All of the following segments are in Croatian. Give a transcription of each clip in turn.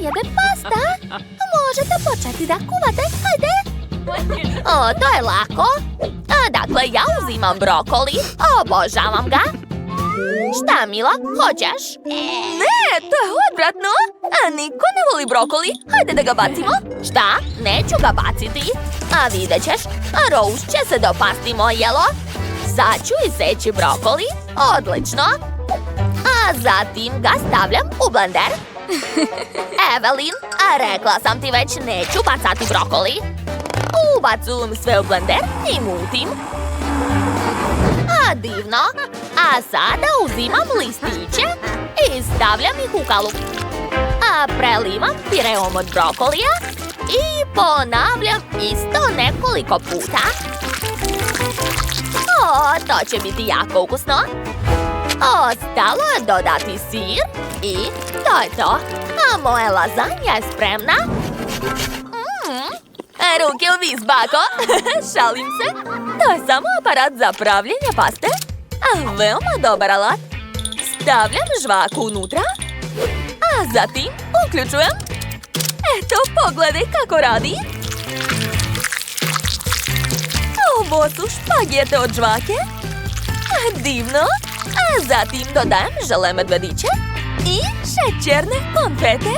jede pasta. Možete početi da kuvate, hajde. To je lako. Dakle, ja uzimam brokoli. Obožavam ga. Šta, Mila, hoćeš? Ne, to je odvratno. Niko ne voli brokoli. Hajde da ga bacimo. Šta? Neću ga baciti. Vidjet ćeš, Rose će se dopasti moje jelo. Sad ću iseći brokoli. Odlično. Zatim ga stavljam u blender. Evelyn, rekla sam ti već, neću bacati brokoli. Ubacujem sve u blender i mutim. Divno. Sada uzimam listiće i stavljam ih u kalup. Prelivam pireom od brokolija i ponavljam isto nekoliko puta. To će biti jako ukusno. Ostalo je dodati sir i to je to. Moja lazanja je spremna. Ruke u vis, bako. Šalim se. To je samo aparat za pravljenje paste. Veoma dobar alat. Stavljam žvaku unutra. Zatim uključujem. Eto, pogledaj kako radi. Ovo su špagete od žvake. Divno. Zatim dodajem žele medvediće i šećerne konfete.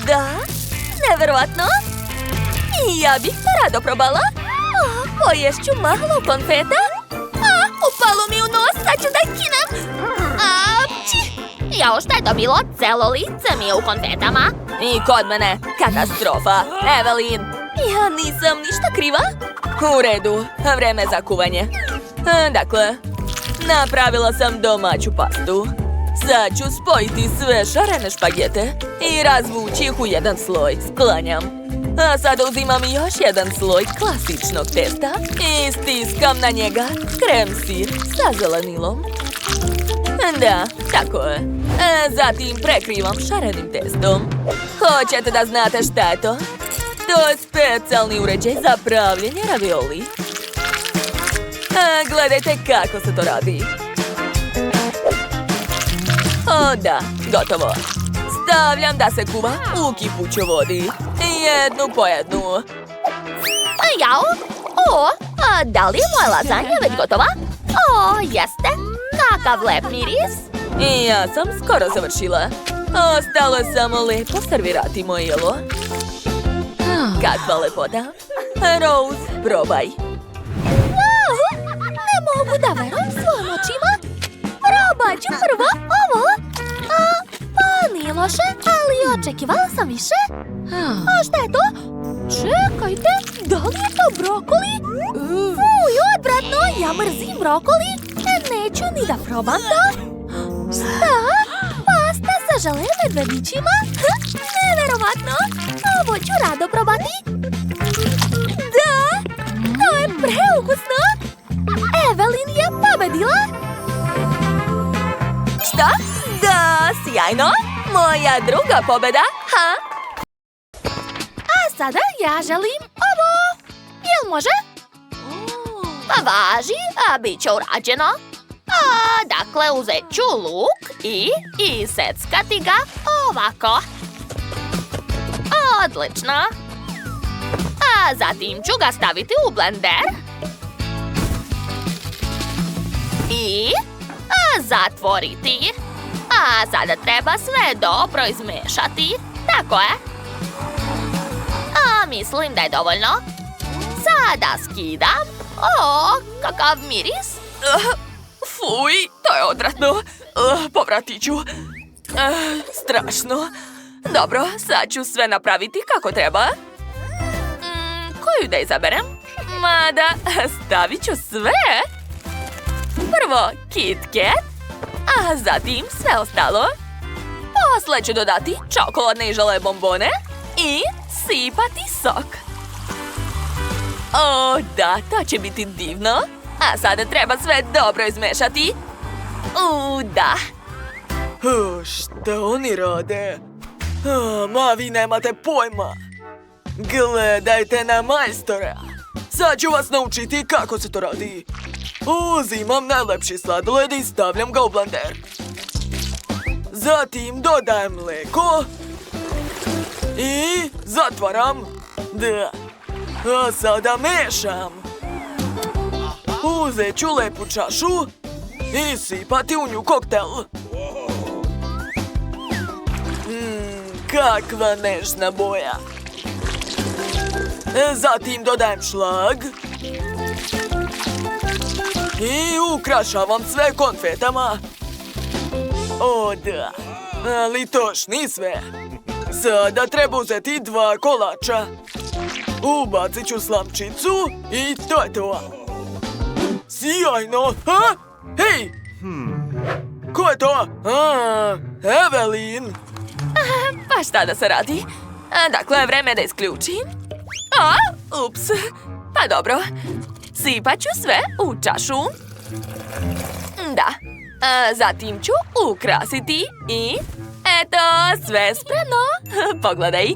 Da, neverovatno. Ja bih to rado probala. Poješću malo konfeta. Upalo mi u nos, sad ću da kinem. Jao, šta je to bilo? Celo lice mi je u konfetama. I kod mene, katastrofa. Evelyn, ja nisam ništa kriva. U redu, vreme za kuvanje. Dakle, napravila sam domaću pastu. Sad ću spojiti sve šarene špagete i razvući ih u jedan sloj. Sklanjam. Sada uzimam još jedan sloj klasičnog testa i stiskam na njega krem sir sa zelenilom. Da, tako je. Zatim prekrivam šarenim testom. Hoćete da znate šta je to? To je specijalni uređaj za pravljenje ravioli. Gledajte kako se to radi. Da, gotovo. Stavljam da se kuva u kipućoj vodi. Jednu po jednu. Jao? Da li je moja lazanja već gotova? Jeste. Kakav lep miris. Ja sam skoro završila. Ostalo je samo lepo servirati moje jelo. Kakva lepota. Rose, probaj. Ne mogu da verujem svojim očima. Probat ću prvo ovo. Nije loše, ali očekivala sam više. Šta je to? Čekajte, da li je to brokoli? Fuj, odvratno, ja mrzim brokoli. Neću ni da probam to. Šta? Pasta sa žele medvedićima? Neverovatno, ovo ću rado probati. Da, to je preukusno. Evelyn je pobedila. Šta? Da, sjajno. Moja druga pobeda, sada ja želim ovo. Jel može? Važi, bit će urađeno. Dakle, uzet ću luk i iseckati ga ovako. Odlično. Zatim ću ga staviti u blender. I zatvoriti. Sada treba sve dobro izmešati. Tako je. Mislim da je dovoljno. Sada skidam. Kakav miris. Fuj, to je odvratno. Povratit ću. Strašno. Dobro, sad ću sve napraviti kako treba. Koju da izaberem? Mada, stavit ću sve. Prvo Kit Kat, zatim sve ostalo. Posle ću dodati čokoladne i žele bombone i sipati sok. Da, to će biti divno. Sada treba sve dobro izmešati. Da. Šta oni rade? Ma vi nemate pojma. Gledajte na majstora. Sad ću vas naučiti kako se to radi. Uzimam najlepši sladoled i stavljam ga u blender. Zatim dodajem mleko I zatvaram. Da. A sada mešam. Uzet ću lepu čašu i sipati u nju koktel. Kakva nežna boja. Zatim dodajem šlag. I ukrašavam sve konfetama. O da, ali toš ni sve. Sada treba uzeti 2 kolača. Ubacit ću slamčicu i to je to. Sjajno! A? Hej! Ko je to? Evelin! Pa šta da se radi? Dakle, vreme je da isključim. Ups. Pa dobro. Sipat ću sve u čašu. Da. Zatim ću ukrasiti i... Eto, sve spremno. Pogledaj.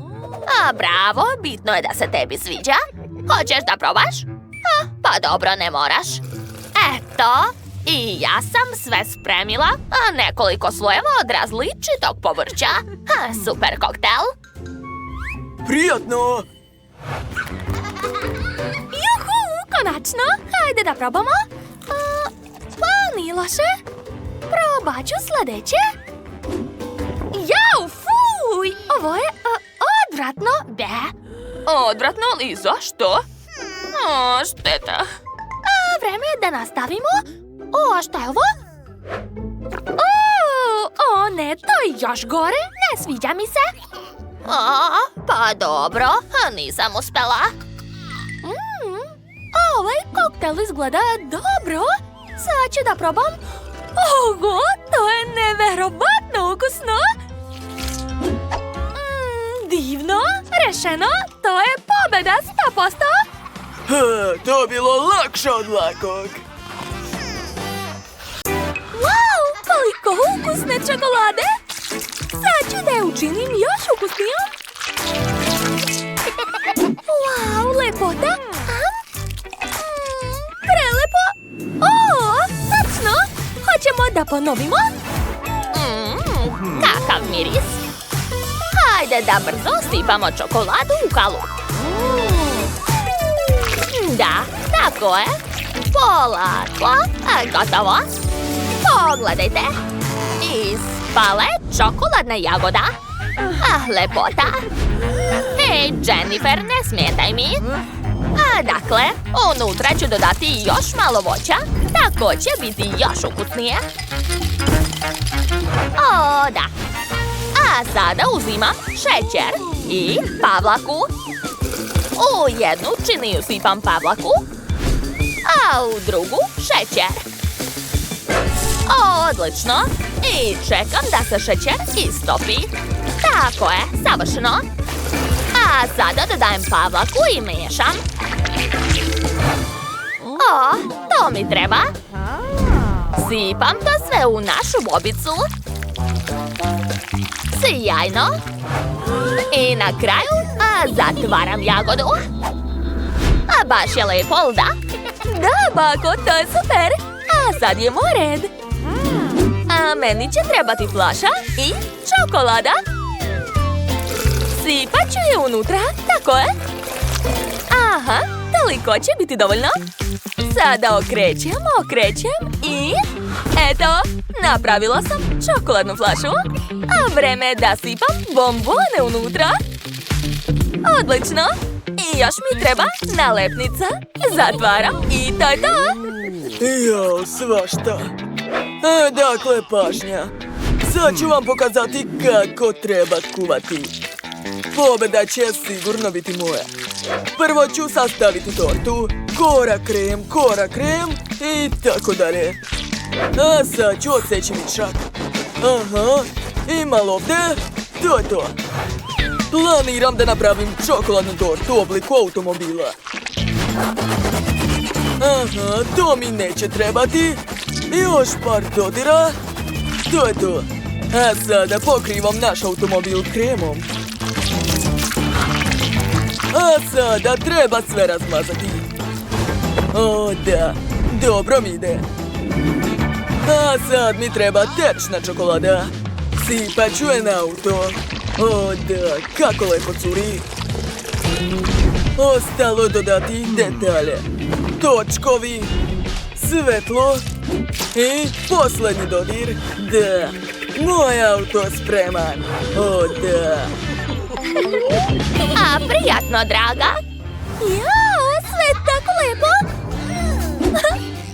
Bravo, bitno je da se tebi sviđa. Hoćeš da probaš? Pa dobro, ne moraš. Eto, i ja sam sve spremila. Nekoliko slojeva od različitog povrća. Super koktel. Prijatno! Juhu, konačno. Hajde da probamo. Pa, nije loše. Probat ću sljedeće. Jau, fuj! Ovo je odvratno. Odvratno, ali zašto? Šteta. Vreme je da nastavimo. Šta je ovo? Ne, to je još gore. Ne sviđa mi se. Pa dobro, nisam uspela. Ovaj koktel izgleda dobro. Sad ću da probam. Oho, to je neverovatno ukusno. Divno, rešeno, to je pobeda 100%. To bilo lakše od lakog. Wow, koliko ukusne čokolade. Sad ću da je učinim još ukusnijom. Wow, lepota. Prelepo. Tačno. Hoćemo da ponovimo? Kakav miris. Hajde da brzo sipamo čokoladu u kalup. Da, tako je. Polako. Gotovo. Pogledajte. Ispala je čokoladna jagoda. Lepota. Hej, Jennifer, ne smetaj mi. Dakle, unutra ću dodati još malo voća. Tako će biti još ukusnije. Da. A sada uzimam šećer i pavlaku. U jednu činiju sipam pavlaku, a u drugu šećer. Odlično. I čekam da se šećer istopi. Tako je, savršeno. A sada dodajem pavlaku i mešam. To mi treba. Sipam to sve u našu bobicu. Sjajno. I na kraju zatvaram jagodu. Baš je lepo, da? Da, bako, to je super. A sad je moj red. A meni će trebati flaša i čokolada. Sipat ću je unutra, tako je. Aha, toliko će biti dovoljno. Sada okrećem i... Eto, napravila sam čokoladnu flašu. A vreme je da sipam bombone unutra. Odlično. I još mi treba nalepnica. Zatvaram i to je to. Jao, svašta. Dakle, pažnja. Sad ću vam pokazati kako treba kuvati. Pobeda će sigurno biti moja. Prvo ću sastaviti tortu. Kora krem i tako dalje. A sad ću odseći mišak. Aha, i malo ovdje. To je to. Planiram da napravim čokoladnu tortu u obliku automobila. Aha, to mi neće trebati. Još par dodira. To je to. A sada pokrivam naš automobil kremom. A sada treba sve razmazati. O da, dobro mi ide. A sad mi treba tečna čokolada. Sipat ću je na auto. O da, kako lepo curi. Ostalo dodati detalje. Točkovi, svetlo i poslednji dodir. Da, moj auto spreman. O da. A, prijatno, draga. Jao, sve je tako lepo.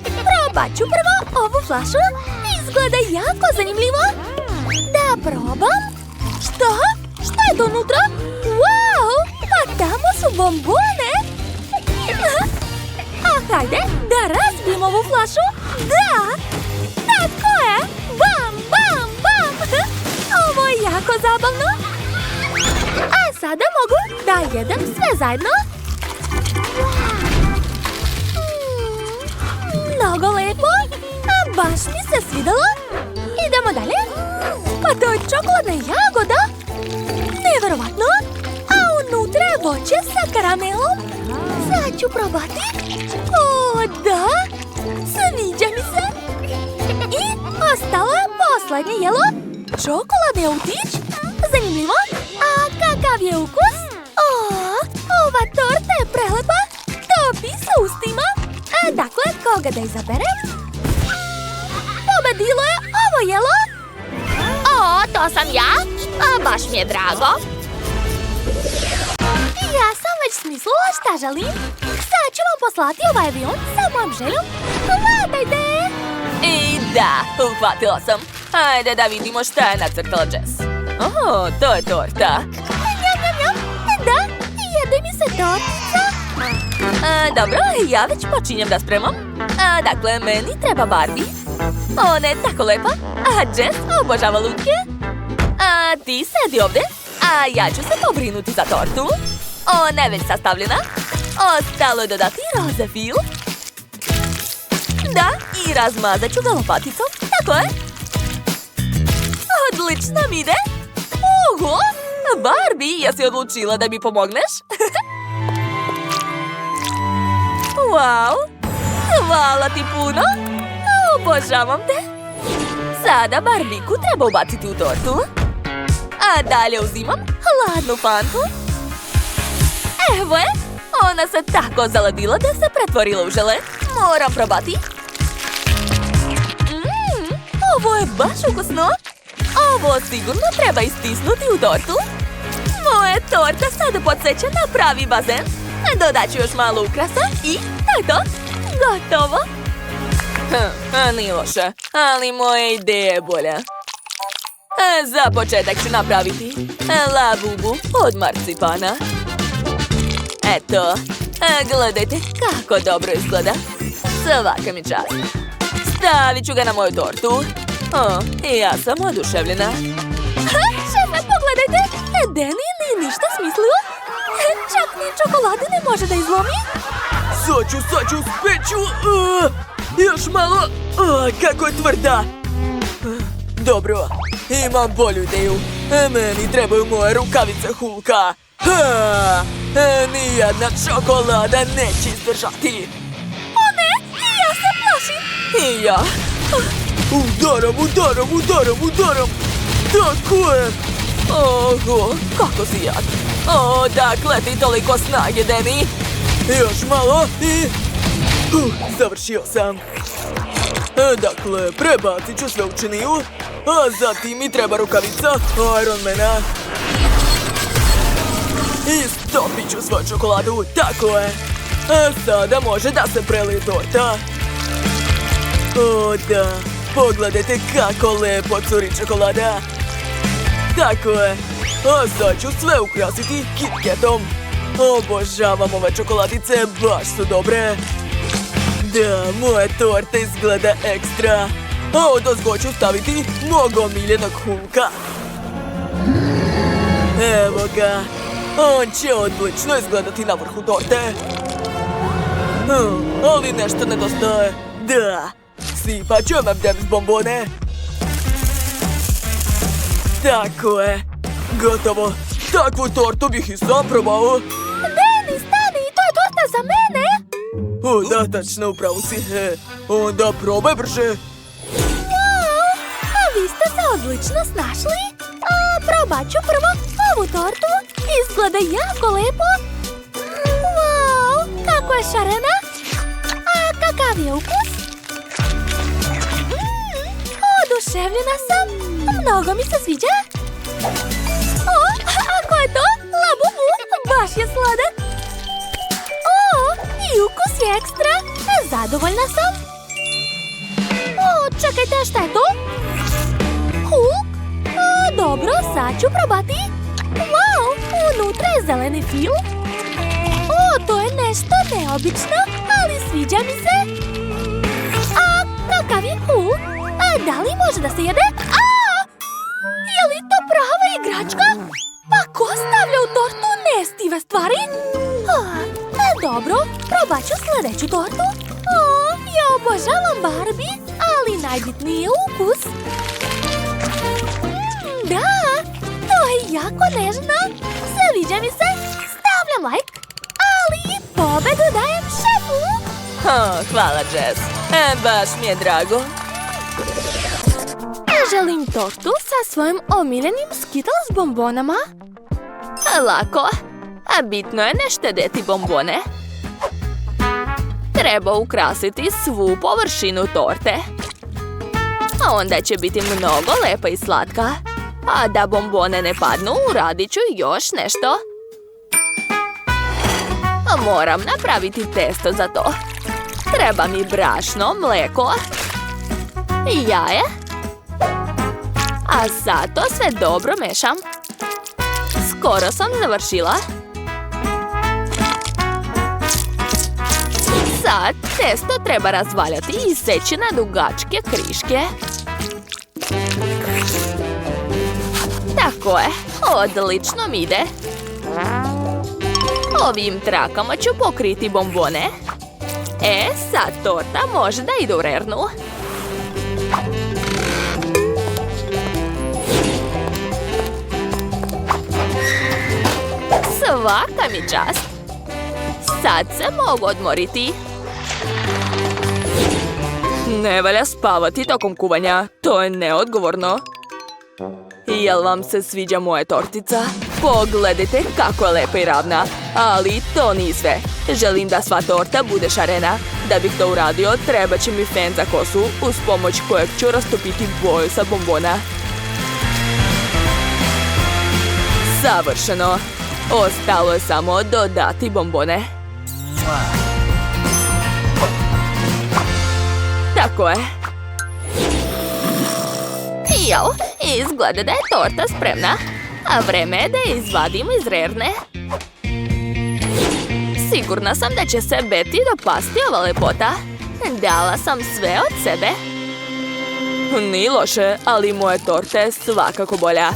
Probat ću prvo ovu flašu. Izgleda jako zanimljivo. Da probam. Šta? Šta je to unutra? Wow, pa tamo su bombone. A hajde da razbijem ovu flašu. Da, tako je. Bam, bam, bam. Ovo je jako zabavno. A sada mogu da jedem sve zajedno. Mnogo lepo. A baš mi se svidalo. Idemo dalje. Pa to je čokoladna jagoda. Neverovatno. A unutra je voće sa karamelom. Sad ću probati. O, da. Sviđa mi se. I ostalo je poslednje jelo. Čokoladni autić. Zanimljivo. A kakav je ukus? O, ova torta je prelepa. Topi sa ustima. Dakle, koga da izaberem? Pobedilo je ovo jelo. O, to sam ja. A, baš mi je drago. Ja sam već smislila šta želim. Sad ću vam poslati ovaj avion sa mojom željom. Hvatajte! I da, uhvatila sam. Ajde da vidimo šta je nacrtala Jess. O, to je torta. Njam, njam, njam. Da, jede mi se tortica. Dobro, ja već počinjem da spremam. Dakle, meni treba Barbie. Ona je tako lepa. A Jess obožava lutke. Ti sedi ovde. A ja ću se pobrinuti za tortu. Ona je već sastavljena. Ostalo je dodati roze fil. Da, i razmazat ću ga lopaticom. Tako je. Odlično mi ide. Oho, Barbie, jesi odlučila da mi pomogneš? Wow, hvala ti puno. Obožavam te. Sada Barbiku treba ubaciti u tortu. A dalje uzimam hladnu fantu. Evo je, ona se tako zaladila da se pretvorila u žele. Moram probati. Ovo je baš ukusno. Ovo sigurno treba istisnuti u tortu. Moja torta sada podsjeća na pravi bazen. Dodat ću još malo ukrasa i to je to. Gotovo. Nije loše, ali moja ideja je bolja. Za početak ću napraviti labubu od marcipana. Eto, gledajte kako dobro izgleda. Svaka mi čast. Stavit ću ga na moju tortu. Ja sam oduševljena. Šefe, pogledajte! Danny nije ništa smislio. Čak ni čokolade ne može da izlomi. Sad ću, speću. Još malo. Kako je tvrda. Dobro, imam bolju ideju. Meni trebaju moje rukavice Hulka. Nijedna čokolada neće izdržati. O ne, ja se plašim. I ja. Udaram. Tako je. Oho, kako si jak. Dakle ti toliko snage, Danny. Još malo i... završio sam. Dakle, prebacit ću sve u činiju. A zatim mi treba rukavica Ironmana. I stopit ću svoju čokoladu, tako je. A sada može da se prelije torta. O da, pogledajte kako lepo curi čokolada. Tako je. A sad ću sve ukrasiti KitKatom. Obožavam ove čokoladice, baš su dobre. Da, moja torta izgleda ekstra. A odozgo ću staviti mog omiljenog Hulka. Evo ga. On će odlično izgledati na vrhu torte. Ali nešto nedostaje. Da, sipat ću M&M's bombone. Tako je. Gotovo. Takvu tortu bih i sam probao. Danny, stani, to je torta za mene. Da, tačno, upravo si. Onda probaj brže. Wow, a vi ste se odlično snašli. Probat ću prvo ovu tortu. Izgleda jako lepo. Wow, kako je šarena. A kakav je ukus? Oduševljena sam. Mnogo mi se sviđa. O, a ko je to? Labubu, baš je sladak. O, i ukus je ekstra. Zadovoljna sam. O, čekajte, šta je to? Hulk? Dobro, sad ću probati. Wow, unutra je zeleni film. O, to je nešto neobično, ali sviđa mi se. A kakav je Hulk? A da li može da se jede? Je li to prava igračka? Pa ko stavlja u tortu nestive stvari? Dobro, probat ću sljedeću tortu. Ja obožavam Barbie, ali najbitniji je ukus. Da, to je jako nežno. Sviđa mi se. Stavljam like, ali pobedu dajem šefu. Hvala, Jess. Baš mi je drago. Želim tortu sa svojim omiljenim Skittles bombonama. Lako. A bitno je ne štedeti bombone. Treba ukrasiti svu površinu torte. A onda će biti mnogo lepa i slatka. A da bombone ne padnu, uradit ću još nešto. Moram napraviti testo za to. Treba mi brašno, mlijeko i jaje. A sad to sve dobro mešam. Skoro sam završila. Sad testo treba razvaljati i seći na dugačke kriške. Tako je, odlično mi ide. Ovim trakama ću pokriti bombone. Sad torta može da ide u rernu. Svaka mi čast. Sad se mogu odmoriti. Ne valja spavati tokom kuvanja. To je neodgovorno. Jel vam se sviđa moja tortica? Pogledajte kako je lepa i ravna. Ali to nije sve. Želim da sva torta bude šarena. Da bih to uradio, treba će mi fen za kosu, uz pomoć kojeg ću rastopiti boju sa bombona. Savršeno. Ostalo je samo dodati bombone. Tako je. Jao, izgleda da je torta spremna. A vreme je da je izvadim iz rerne. Sigurna sam da će se Betty dopasti ova lepota. Dala sam sve od sebe. Nije loše, ali moja torta je svakako bolja.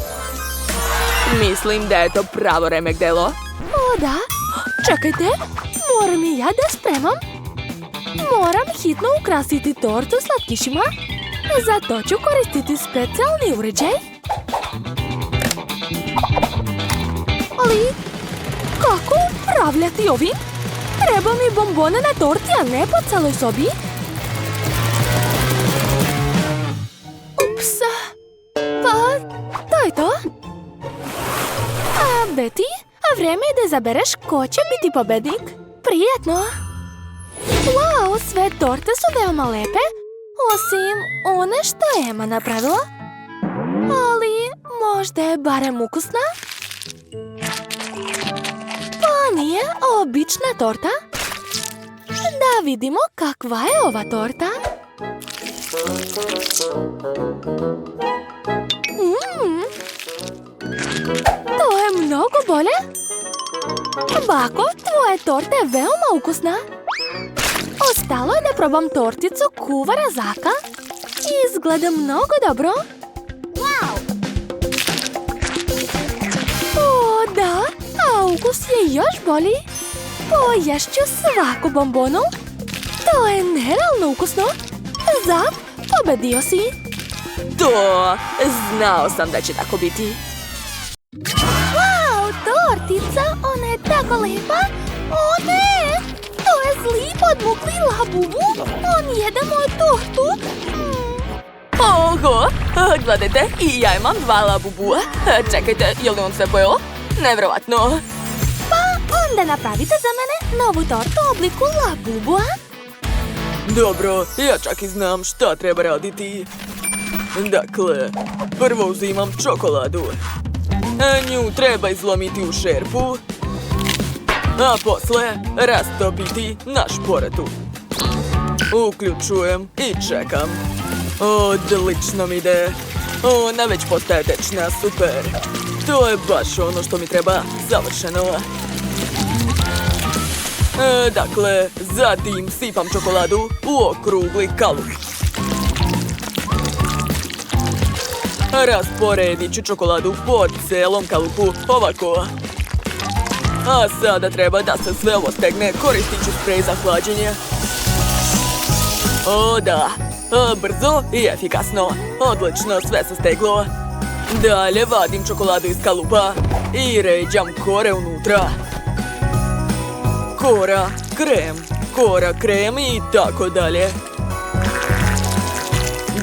Mislim da je to pravo remek delo. O da, čekajte, moram i ja da spremam. Moram hitno ukrasiti tortu slatkišima. Za to ću koristiti specijalni uređaj. Ali, kako upravljati ovim? Treba mi bombone na torti, a ne po celoj sobi. Ups. Pa, to je to. A Betty, vreme je da izabereš ko će biti pobednik. Prijetno. Wow, sve torte su veoma lepe. Osim one što je Emma napravila. Ali možda je barem ukusna? Pa nije obična torta. Da vidimo kakva je ova torta. To je mnogo bolje. Bako, tvoja torta je veoma ukusna. Ostalo je da probam torticu kuvara Zaka. Izgleda mnogo dobro. O, da, a ukus je još bolji. Poješću svaku bombonu. To je nerealno ukusno. Zak, pobedio si. To, znao sam da će tako biti. Wow, tortica, ona je tako lepa. O ne, to je zli podmukli Labubu. On jede moju tortu. Oho, gledajte, i ja imam 2 labubua. Čekajte, je li on sve pojeo? Nevjerovatno. Onda napravite za mene novu tortu u obliku labubua. Dobro, ja čak i znam šta treba raditi. Dakle, prvo uzimam čokoladu. Nju treba izlomiti u šerpu, a posle rastopiti na šporetu. Uključujem i čekam. Odlično mi ide. Ona već postaje tečna, super. To je baš ono što mi treba, savršeno. Dakle, zatim sipam čokoladu u okrugli kalup. Rasporedit ću čokoladu po celom kalupu, ovako. A sada treba da se sve ovo stegne, koristit ću sprej za hlađenje. O da, brzo i efikasno, odlično, sve se steglo. Dalje vadim čokoladu iz kalupa i ređam kore unutra. Kora, krem i tako dalje.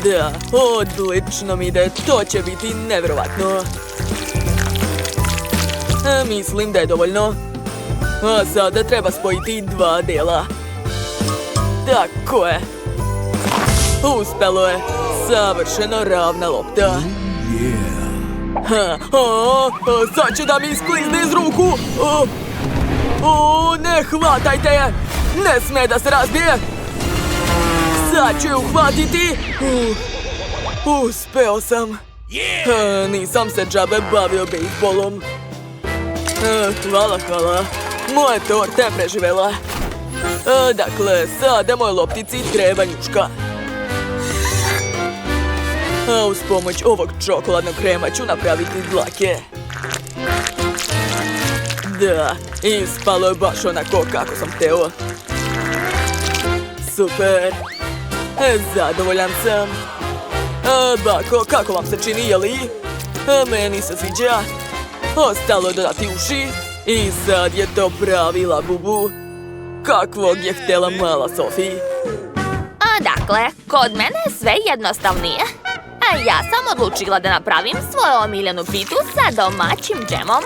Da, odlično mi ide, to će biti nevjerovatno. Mislim da je dovoljno. A sada treba spojiti 2 dela. Tako je. Uspelo je. Savršeno ravna lopta. Sad će da mi isklizne iz ruku. Ne hvatajte je! Ne sme da se razbije! Sad ću je uhvatiti! Uspeo sam! Nisam se džabe bavio bejsbolom. Hvala. Moja torta je preživela. Dakle, sada moj loptici treba njuška. Uz pomoć ovog čokoladnog krema ću napraviti dlake. Da, ispalo je baš onako kako sam hteo. Super. Zadovoljan sam. Bako, kako vam se čini, jeli? Meni se sviđa. Ostalo je dodati uši. I sad je to pravi labubu. Kakvog je htjela mala Sofi. Dakle, kod mene je sve jednostavnije. Ja sam odlučila da napravim svoju omiljenu pitu sa domaćim džemom.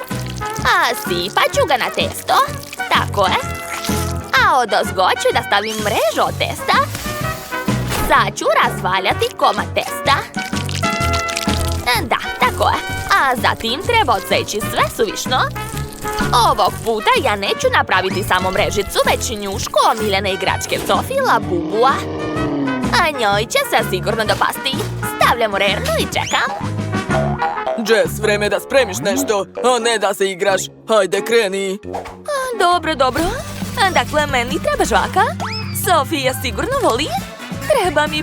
Sipat ću ga na testo. Tako je. A odozgo ću da stavim mrežu od testa. Sad ću razvaljati komad testa. Da, tako je. A zatim treba odseći sve suvišno. Ovog puta ja neću napraviti samo mrežicu, već njušku omiljene igračke Sofi Labubua. A njoj će se sigurno dopasti. Stavljam u rernu i čekam. Jess, vreme je da spremiš nešto, a ne da se igraš. Hajde, kreni. Dobro. Dakle, meni treba žvaka. Sofija sigurno voli. Treba mi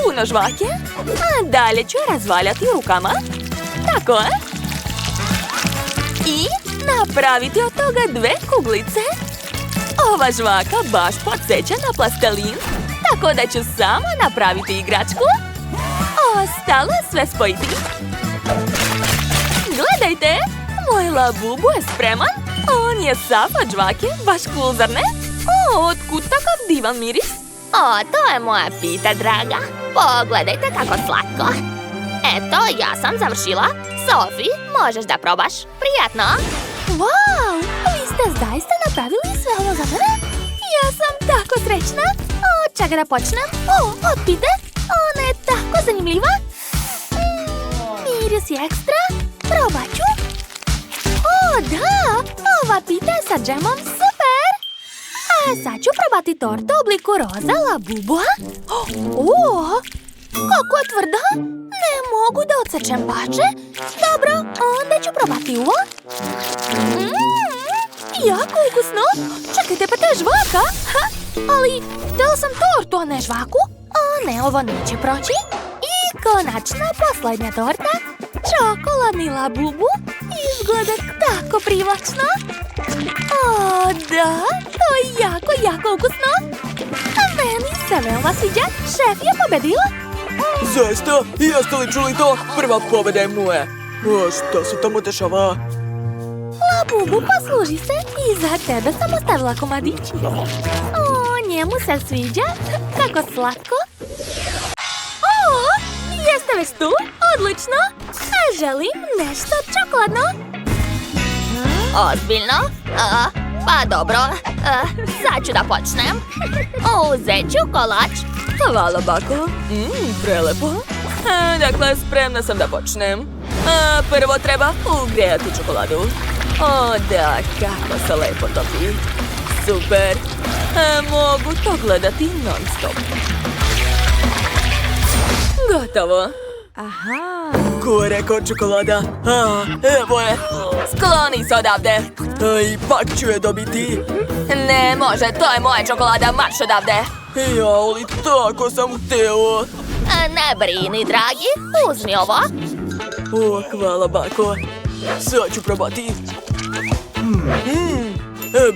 puno žvake. A dalje ću je razvaljati rukama. Tako je. I napraviti od toga 2 kuglice. Ova žvaka baš podsjeća na plastelin, tako da ću samo napraviti igračku. Ostalo je sve spojiti. Gledajte, moj labubu je spreman. On je sav od žvake, baš cool, zar ne? Otkud takav divan miris? To je moja pita, draga. Pogledajte kako slatko. Eto, ja sam završila. Sofi, možeš da probaš. Prijatno. Wow, vi ste zaista napravili sve ovo za mene? Ja sam tako srećna. Čekaj da počnem. Od pite. Ona je tako zanimljiva. Miris je ekstra. Probat ću. Da, ova pita je sa džemom super. A sad ću probati tortu u obliku roza labubua. Kako je tvrda. Ne mogu da odsečem pače. Dobro, onda ću probati ovo. Jako ukusno. Čekajte, pa to je žvaka. Ali, htjela sam tortu, a ne žvaku. Ne, ovo neće proći. I konačno posljednja torta. Čokoladni labubu. Izgleda tako privlačno. Da, to je jako ukusno. Meni se veoma sviđa. Šef je pobedila. Zaista? Jeste li čuli to? Prva pobjeda je moja. Što se tamo dešava? Labubu, posluži se. I za tebe sam ostavila komadić. Njemu se sviđa. Kako slatko. Jeste već tu? Odlično! A želim nešto čokoladno. Ozbiljno? Pa dobro, sad ću da počnem. Uzet ću kolač. Hvala, bako. Prelepo. Dakle, spremna sam da počnem. Prvo treba ugrijati čokoladu. O, da, kako se lepo topi. Super. Mogu to gledati non stop. Gotovo. Ko je rekao čokolada? Evo je. Skloni se odavde. Ipak ću je dobiti. Ne može, to je moja čokolada, marš odavde. Ali tako sam hteo. Ne brini, dragi, uzmi ovo. Hvala, bako. Sad ću probati.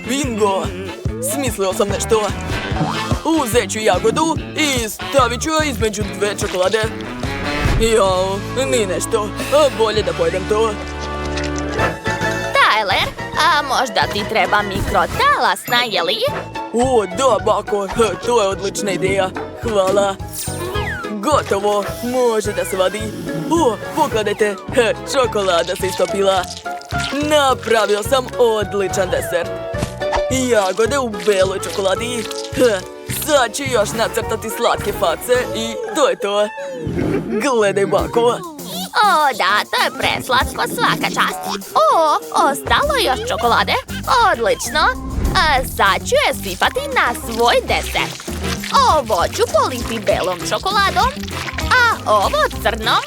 Bingo! Smislio sam nešto. Uzet ću jagodu i stavit ću je između dve čokolade. Jao, ni nešto. Bolje da pojedem to. Tyler, a možda ti treba mikrotalasna, jeli? Da, bako, to je odlična ideja. Hvala. Gotovo, može da se vadi. Pogledajte, čokolada se istopila. Napravio sam odličan desert. Jagode u beloj čokoladi. Sad ću još nacrtati slatke face i to je to. Gledaj, bako. Da, to je preslatko, svaka čast. Ostalo još čokolade. Odlično. Sad ću je sipati na svoj desert. Ovo ću politi belom čokoladom, a ovo crnom.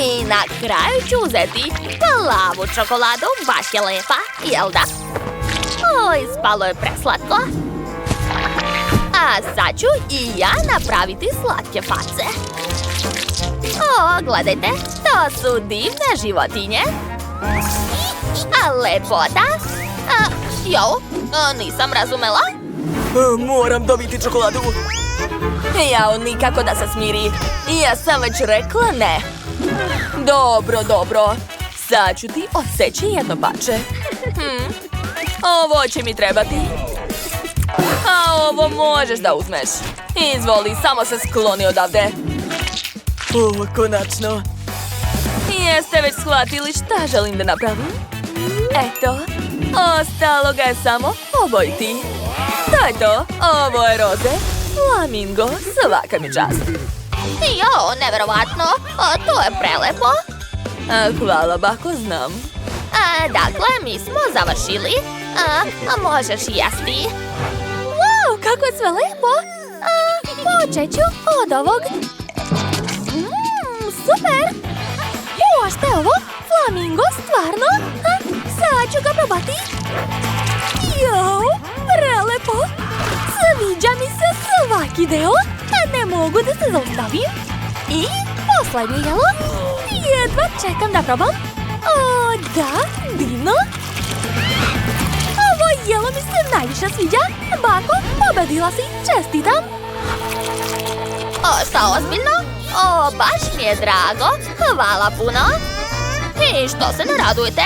I na kraju ću uzeti plavu čokoladu, baš je lepa, jel da? Ispalo je preslatko. A sad ću i ja napraviti slatke face. Gledajte, to su divne životinje. A lepota. Nisam razumela. Moram dobiti čokoladu. Jao, nikako da se smiri. Ja sam već rekla ne. Dobro. Sad ću ti odseći jedno pače. Ovo će mi trebati. A ovo možeš da uzmeš. Izvoli, samo se skloni odavde. Konačno. Jeste već shvatili šta želim da napravim? Eto, ostalo ga je samo obojiti. To je to, ovo je roze, flamingo, svaka mi čast. Neverovatno, to je prelepo. Hvala, bako, znam. Dakle, mi smo završili. Možeš jesti. Wow, kako je sve lepo. Počet ću od ovog. Super. A šta je ovo? Flamingo, stvarno? Sad ću ga probati. Jao, prelepo. Sviđa mi se svaki deo. Ne mogu da se zaustavim. I poslednje jelo. Jedva čekam da probam. Da, divno. Ovo jelo mi se najviše sviđa. Bako, pobedila si, čestitam. Šta, ozbiljno? Baš mi je drago. Hvala puno. I što se ne radujete?